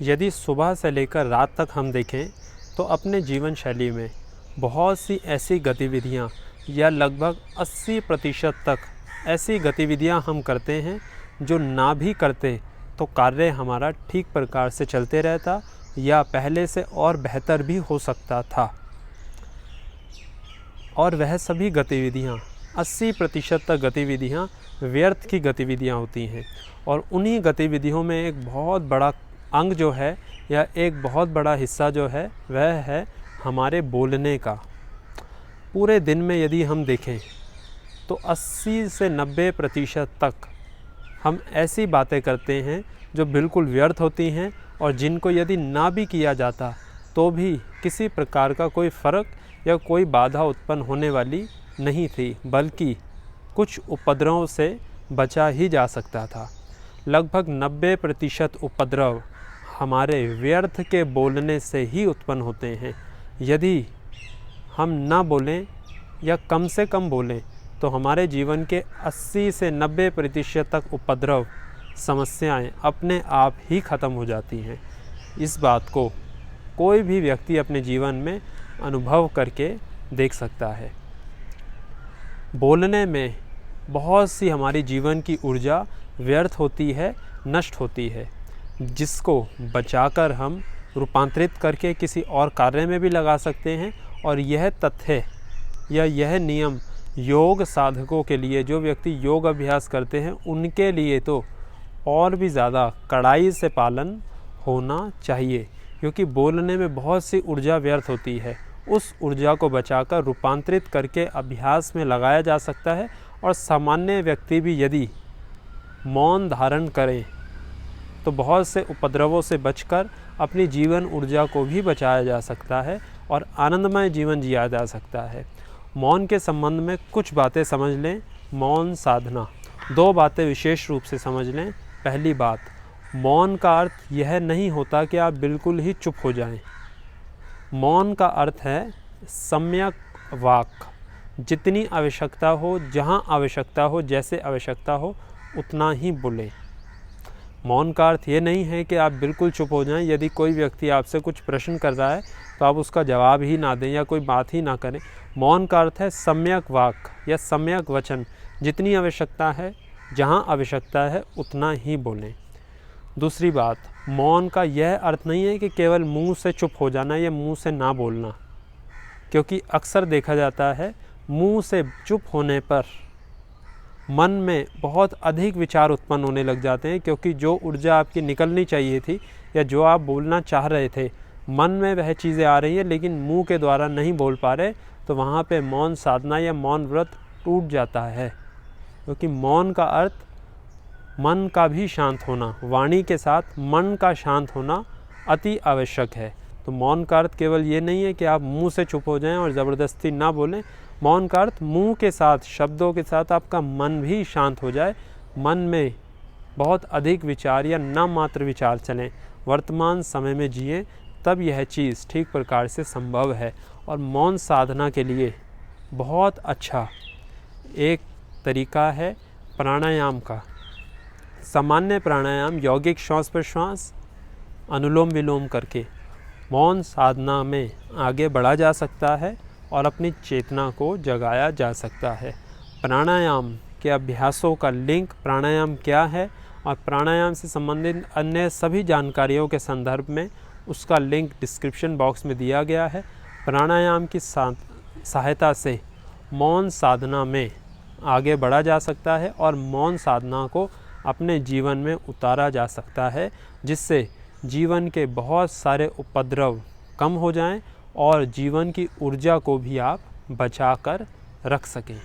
यदि सुबह से लेकर रात तक हम देखें तो अपने जीवन शैली में बहुत सी ऐसी गतिविधियां या लगभग 80% तक ऐसी गतिविधियां हम करते हैं जो ना भी करते तो कार्य हमारा ठीक प्रकार से चलते रहता या पहले से और बेहतर भी हो सकता था। और वह सभी गतिविधियां 80% तक गतिविधियां व्यर्थ की गतिविधियां होती हैं। और उन्हीं गतिविधियों में एक बहुत बड़ा अंग जो है या एक बहुत बड़ा हिस्सा जो है वह है हमारे बोलने का। पूरे दिन में यदि हम देखें तो 80 से 90% तक हम ऐसी बातें करते हैं जो बिल्कुल व्यर्थ होती हैं और जिनको यदि ना भी किया जाता तो भी किसी प्रकार का कोई फ़र्क या कोई बाधा उत्पन्न होने वाली नहीं थी, बल्कि कुछ उपद्रवों से बचा ही जा सकता था। लगभग 90% उपद्रव हमारे व्यर्थ के बोलने से ही उत्पन्न होते हैं। यदि हम ना बोलें या कम से कम बोलें तो हमारे जीवन के 80 से 90% तक उपद्रव समस्याएं अपने आप ही ख़त्म हो जाती हैं। इस बात को कोई भी व्यक्ति अपने जीवन में अनुभव करके देख सकता है। बोलने में बहुत सी हमारी जीवन की ऊर्जा व्यर्थ होती है, नष्ट होती है, जिसको बचाकर हम रूपांतरित करके किसी और कार्य में भी लगा सकते हैं। और यह तथ्य या यह नियम योग साधकों के लिए, जो व्यक्ति योग अभ्यास करते हैं उनके लिए तो और भी ज़्यादा कड़ाई से पालन होना चाहिए, क्योंकि बोलने में बहुत सी ऊर्जा व्यर्थ होती है। उस ऊर्जा को बचाकर रूपांतरित करके अभ्यास में लगाया जा सकता है। और सामान्य व्यक्ति भी यदि मौन धारण करें तो बहुत से उपद्रवों से बचकर अपनी जीवन ऊर्जा को भी बचाया जा सकता है और आनंदमय जीवन जिया जा सकता है। मौन के संबंध में कुछ बातें समझ लें। मौन साधना, 2 बातें विशेष रूप से समझ लें। पहली बात, मौन का अर्थ यह नहीं होता कि आप बिल्कुल ही चुप हो जाएं। मौन का अर्थ है सम्यक वाक। जितनी आवश्यकता हो, जहाँ आवश्यकता हो, जैसे आवश्यकता हो उतना ही बोलें। मौन का अर्थ ये नहीं है कि आप बिल्कुल चुप हो जाएं। यदि कोई व्यक्ति आपसे कुछ प्रश्न कर रहा है तो आप उसका जवाब ही ना दें या कोई बात ही ना करें। मौन का अर्थ है सम्यक वाक या सम्यक वचन। जितनी आवश्यकता है, जहाँ आवश्यकता है उतना ही बोलें। दूसरी बात, मौन का यह अर्थ नहीं है कि केवल मुंह से चुप हो जाना या मुंह से ना बोलना, क्योंकि अक्सर देखा जाता है मुंह से चुप होने पर मन में बहुत अधिक विचार उत्पन्न होने लग जाते हैं, क्योंकि जो ऊर्जा आपकी निकलनी चाहिए थी या जो आप बोलना चाह रहे थे, मन में वह चीज़ें आ रही हैं लेकिन मुंह के द्वारा नहीं बोल पा रहे, तो वहाँ पे मौन साधना या मौन व्रत टूट जाता है। क्योंकि मौन का अर्थ मन का भी शांत होना, वाणी के साथ मन का शांत होना अति आवश्यक है। तो मौन का अर्थ केवल ये नहीं है कि आप मुंह से चुप हो जाएं और ज़बरदस्ती ना बोलें। मौन का अर्थ मुंह के साथ, शब्दों के साथ आपका मन भी शांत हो जाए, मन में बहुत अधिक विचार या ना मात्र विचार चलें, वर्तमान समय में जिए, तब यह चीज़ ठीक प्रकार से संभव है। और मौन साधना के लिए बहुत अच्छा एक तरीका है प्राणायाम का। सामान्य प्राणायाम, यौगिक श्वास प्रश्वास, अनुलोम विलोम करके मौन साधना में आगे बढ़ा जा सकता है और अपनी चेतना को जगाया जा सकता है। प्राणायाम के अभ्यासों का लिंक, प्राणायाम क्या है और प्राणायाम से संबंधित अन्य सभी जानकारियों के संदर्भ में उसका लिंक डिस्क्रिप्शन बॉक्स में दिया गया है। प्राणायाम की सहायता से मौन साधना में आगे बढ़ा जा सकता है और मौन साधना को अपने जीवन में उतारा जा सकता है, जिससे जीवन के बहुत सारे उपद्रव कम हो जाएं और जीवन की ऊर्जा को भी आप बचा कर रख सकें।